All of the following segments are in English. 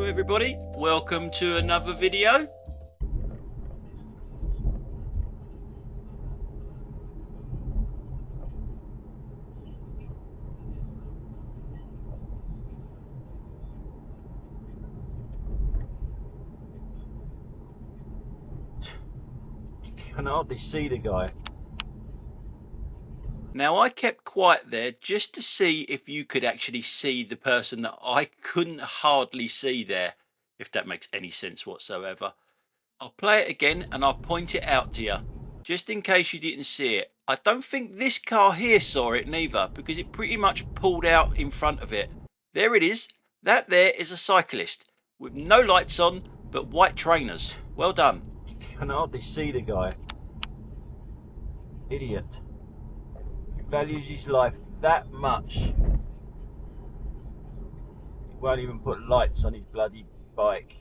everybody, welcome to another video. You can hardly see the guy. Now I kept quiet there just to see if you could actually see the person that I couldn't hardly see there, if that makes any sense whatsoever. I'll play it again and I'll point it out to you, just in case you didn't see it. I don't think this car here saw it neither, because it pretty much pulled out in front of it. There it is. That there is a cyclist, with no lights on, but white trainers. Well done. You can hardly see the guy. Idiot. He values his life that much. He won't even put lights on his bloody bike.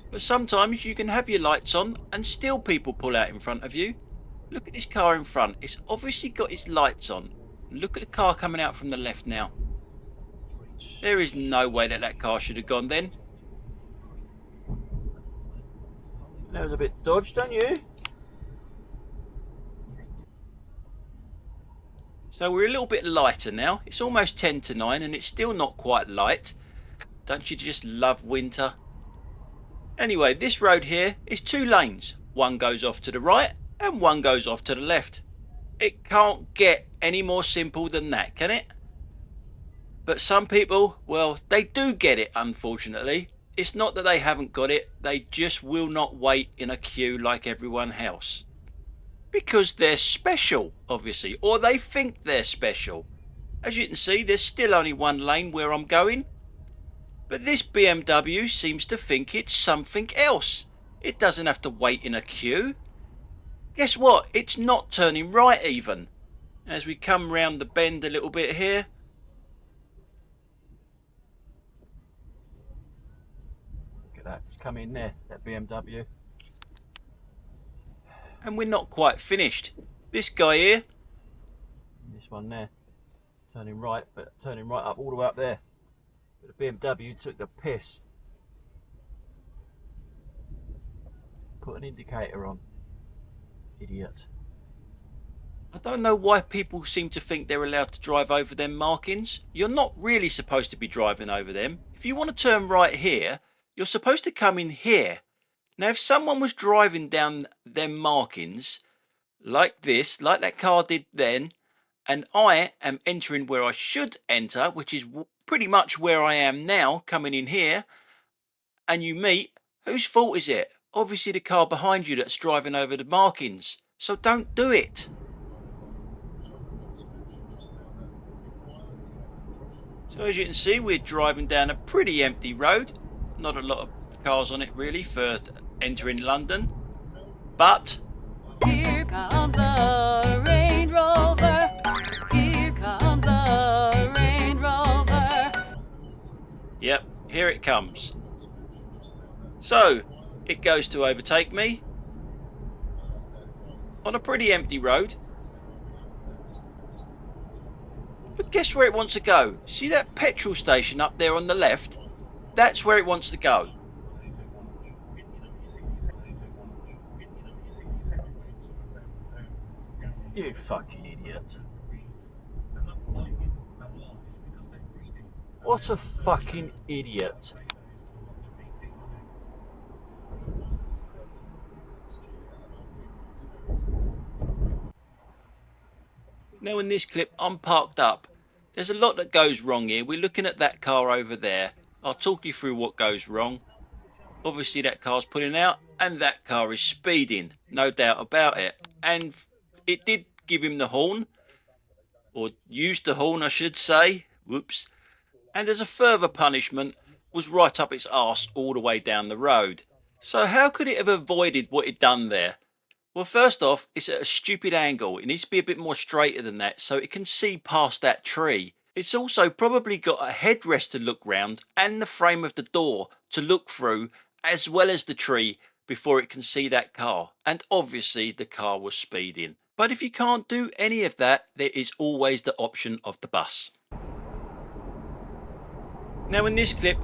But sometimes you can have your lights on and still people pull out in front of you. Look at this car in front. It's obviously got its lights on. Look at the car coming out from the left now. There is no way that car should have gone then. That was a bit dodged, don't you? So we're a little bit lighter now. It's almost 10 to 9 and it's still not quite light. Don't you just love winter? Anyway, this road here is 2 lanes. One goes off to the right and one goes off to the left. It can't get any more simple than that, can it? But some people, well, they do get it, unfortunately. It's not that they haven't got it, they just will not wait in a queue like everyone else. Because they're special, obviously, or they think they're special. As you can see, there's still only 1 lane where I'm going. But this BMW seems to think it's something else. It doesn't have to wait in a queue. Guess what? It's not turning right even. As we come round the bend a little bit here. Look at that. It's come in there, that BMW. And we're not quite finished. This guy here. This one there. Turning right, but turning right up, all the way up there. But the BMW took the piss. Put an indicator on. Idiot. I don't know why people seem to think they're allowed to drive over them markings. You're not really supposed to be driving over them. If you want to turn right here, you're supposed to come in here. Now, if someone was driving down them markings like this, like that car did then, and I am entering where I should enter, which is pretty much where I am now, coming in here, and you meet, whose fault is it? Obviously the car behind you that's driving over the markings. So don't do it. So as you can see, we're driving down a pretty empty road. Not a lot of cars on it really for entering London. But here comes the Range Rover. Here comes the Range Rover. Yep, here it comes. So it goes to overtake me on a pretty empty road. But guess where it wants to go? See that petrol station up there on the left? That's where it wants to go. You fucking idiot. What a fucking idiot. Now in this clip I'm parked up. There's a lot that goes wrong here. We're looking at that car over there. I'll talk you through what goes wrong. Obviously that car's pulling out and that car is speeding, no doubt about it. And it did give him the horn, or used the horn I should say, whoops. And as a further punishment was right up its arse all the way down the road. So how could it have avoided what it done there? Well, first off, it's at a stupid angle. It needs to be a bit more straighter than that so it can see past that tree. It's also probably got a headrest to look round and the frame of the door to look through, as well as the tree, before it can see that car. And obviously the car was speeding. But if you can't do any of that, there is always the option of the bus. Now in this clip,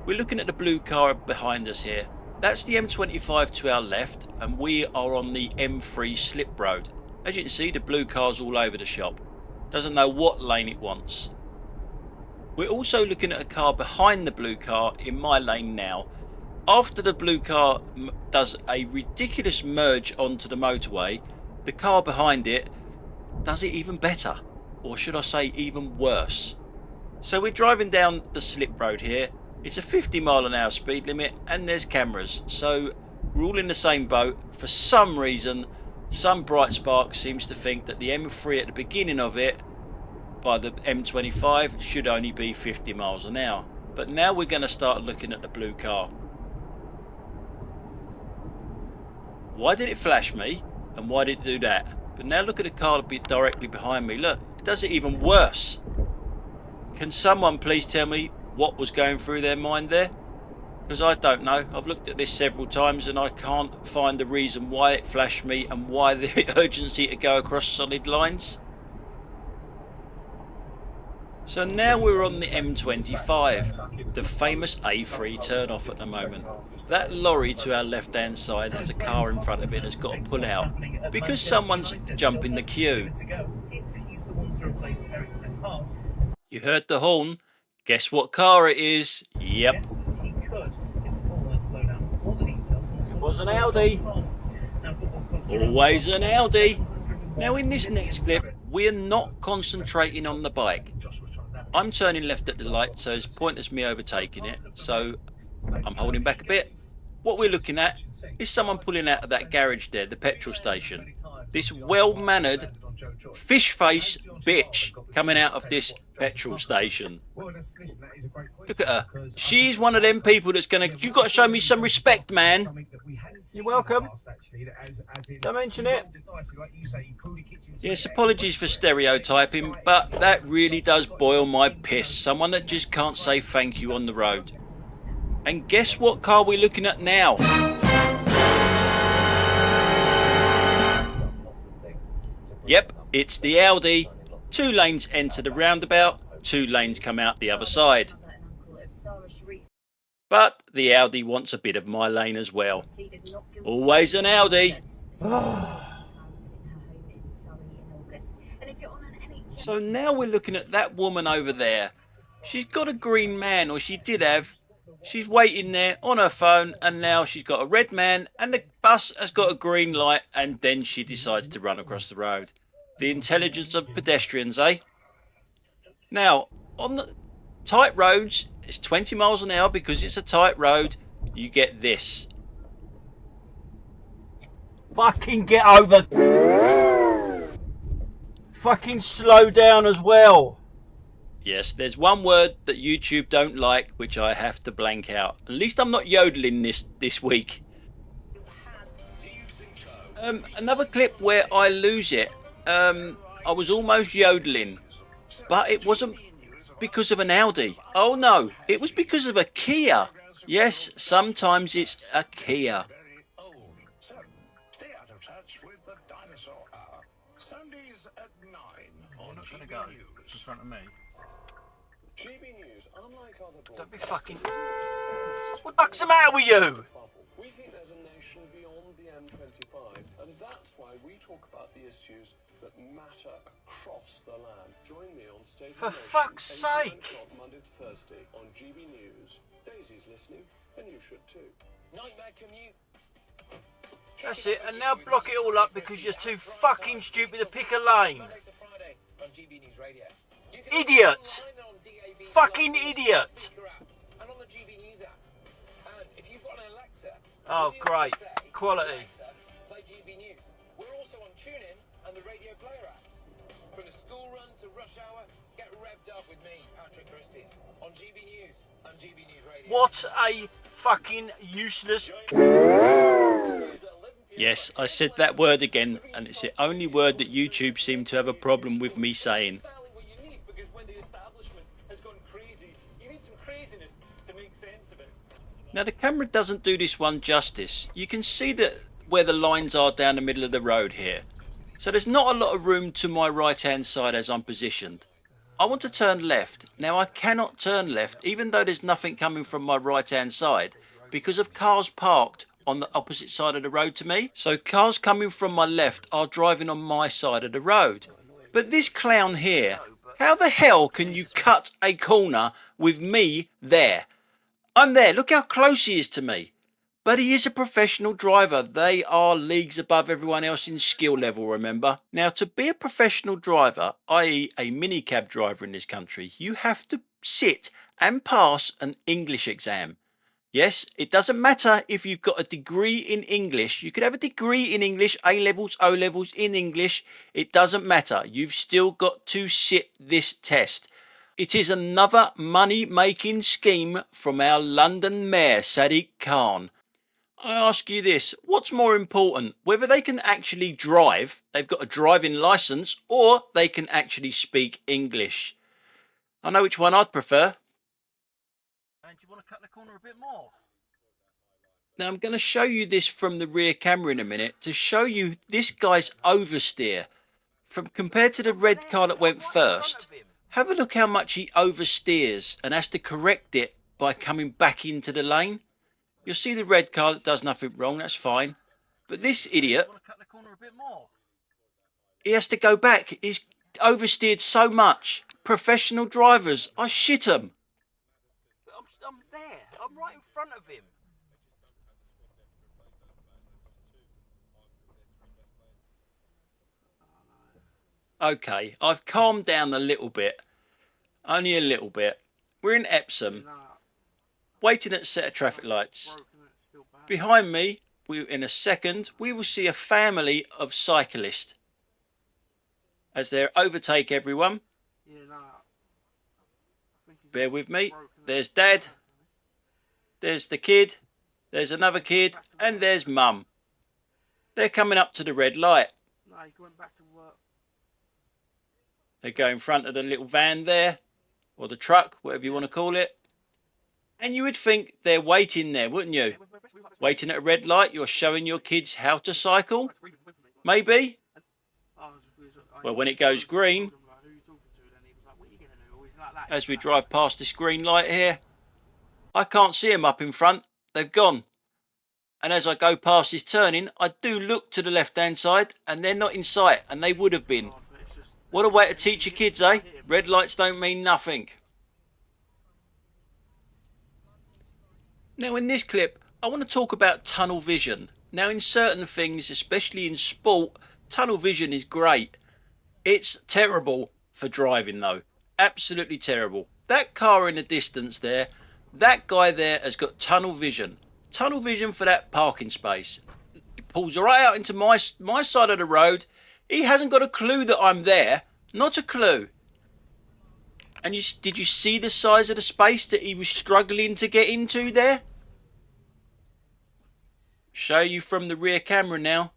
we're looking at the blue car behind us here. That's the M25 to our left, and we are on the M3 slip road. As you can see, the blue car's all over the shop. Doesn't know what lane it wants. We're also looking at a car behind the blue car in my lane now. After the blue car does a ridiculous merge onto the motorway, the car behind it does it even better, or should I say even worse. So we're driving down the slip road here. It's a 50-mile-an-hour speed limit and there's cameras, so we're all in the same boat. For some reason, some bright spark seems to think that the M3 at the beginning of it by the M25 should only be 50 miles an hour. But now we're going to start looking at the blue car. Why did it flash me and why did it do that? But now look at the car directly behind me. Look, it does it even worse. Can someone please tell me what was going through their mind there? Because I don't know. I've looked at this several times and I can't find the reason why it flashed me and why the urgency to go across solid lines. So now we're on the M25, the famous A3 turn-off at the moment. That lorry to our left-hand side has a car in front of it that's got to pull out because someone's jumping the queue. You heard the horn. Guess what car it is? Yep. It was an Audi. Always an Audi. Now in this next clip, we're not concentrating on the bike. I'm turning left at the light, so it's pointless me overtaking it, so I'm holding back a bit. What we're looking at is someone pulling out of that garage there, the petrol station. This well-mannered fish-face bitch coming out of this petrol station. Look at her. She's one of them people that's gonna... You got to show me some respect, man. You're welcome. Don't mention it. Yes, apologies for stereotyping, but that really does boil my piss. Someone that just can't say thank you on the road. And guess what car we're looking at now? Yep, it's the Audi. 2 lanes enter the roundabout, 2 lanes come out the other side. But the Audi wants a bit of my lane as well. Always an Audi. So now we're looking at that woman over there. She's got a green man, or she did have. She's waiting there on her phone, and now she's got a red man, and the bus has got a green light, and then she decides to run across the road. The intelligence of pedestrians, eh? Now, on the tight roads, it's 20 miles an hour because it's a tight road. You get this. Fucking get over. Fucking slow down as well. Yes, there's one word that YouTube don't like, which I have to blank out. At least I'm not yodeling this week. Another clip where I lose it. I was almost yodeling, but it wasn't because of an Audi. Oh no, it was because of a Kia. Yes, sometimes it's a Kia. Don't be fucking... What the fuck's the matter with you? We think there's a nation beyond the M25, and that's why we talk about the issues that matter across the land. Join me on State For fuck's sake! Monday to Thursday on GB News. Daisy's listening, and you should too. Nightmare commute. That's it, and now block it all up because you're too fucking stupid to pick a lane. Idiot! Fucking idiot! Oh, great. Quality. Play GB News. We're also on TuneIn and the Radio Player apps. From the school run to rush hour, get revved up with me, Patrick Christie, on GB News and GB News Radio. What a fucking useless... Yes, I said that word again, and it's the only word that YouTube seem to have a problem with me saying. Now the camera doesn't do this one justice. You can see that where the lines are down the middle of the road here. So there's not a lot of room to my right hand side as I'm positioned. I want to turn left. Now I cannot turn left even though there's nothing coming from my right hand side because of cars parked on the opposite side of the road to me. So cars coming from my left are driving on my side of the road. But this clown here, how the hell can you cut a corner with me there? I'm there, look how close he is to me. But he is a professional driver. They are leagues above everyone else in skill level, remember? Now, to be a professional driver, i.e. a minicab driver in this country, you have to sit and pass an English exam. Yes, it doesn't matter if you've got a degree in English. You could have a degree in English, A-levels, O-levels in English. It doesn't matter. You've still got to sit this test. It is another money-making scheme from our London Mayor, Sadiq Khan. I ask you this, what's more important, whether they can actually drive, they've got a driving licence, or they can actually speak English? I know which one I'd prefer. And you want to cut the corner a bit more? Now I'm going to show you this from the rear camera in a minute to show you this guy's oversteer. From compared to the red car that went first, have a look how much he oversteers and has to correct it by coming back into the lane. You'll see the red car that does nothing wrong, that's fine. But this idiot, he has to go back. He's oversteered so much. Professional drivers, I shit 'em. I'm there. I'm right in front of him. Okay, I've calmed down a little bit. Only a little bit. We're in Epsom, waiting at a set of traffic lights. Behind me, in a second, we will see a family of cyclists as they overtake everyone. Bear with me. There's Dad. There's the kid. There's another kid. And there's Mum. They're coming up to the red light. They go in front of the little van there, or the truck, whatever you want to call it. And you would think they're waiting there, wouldn't you? Waiting at a red light, you're showing your kids how to cycle? Maybe? Well, when it goes green, as we drive past this green light here, I can't see them up in front. They've gone. And as I go past this turning, I do look to the left-hand side, and they're not in sight, and they would have been. What a way to teach your kids, eh? Red lights don't mean nothing. Now in this clip, I want to talk about tunnel vision. Now in certain things, especially in sport, tunnel vision is great. It's terrible for driving though. Absolutely terrible. That car in the distance there, that guy there has got tunnel vision. Tunnel vision for that parking space. He pulls right out into my side of the road. He hasn't got a clue that I'm there. Not a clue. And did you see the size of the space that he was struggling to get into there? Show you from the rear camera now.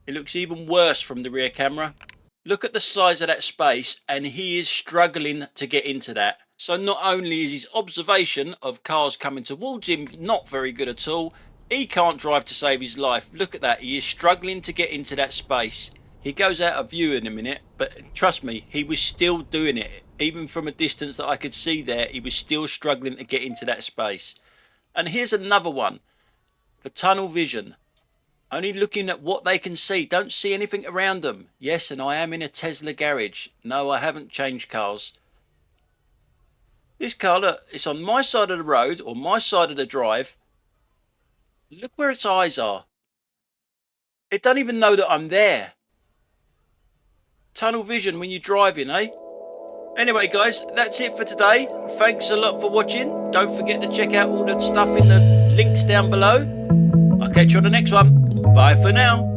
It looks even worse from the rear camera. Look at the size of that space, and he is struggling to get into that. So not only is his observation of cars coming towards him not very good at all, he can't drive to save his life. Look at that, he is struggling to get into that space. He goes out of view in a minute, but trust me, he was still doing it. Even from a distance that I could see there, he was still struggling to get into that space. And here's another one. For tunnel vision. Only looking at what they can see. Don't see anything around them. Yes, and I am in a Tesla garage. No, I haven't changed cars. This car, look, it's on my side of the road, or my side of the drive. Look where its eyes are. It doesn't even know that I'm there. Tunnel vision when you're driving, eh? Anyway guys, that's it for today. Thanks a lot for watching. Don't forget to check out all the stuff in the links down below. I'll catch you on the next one. Bye for now.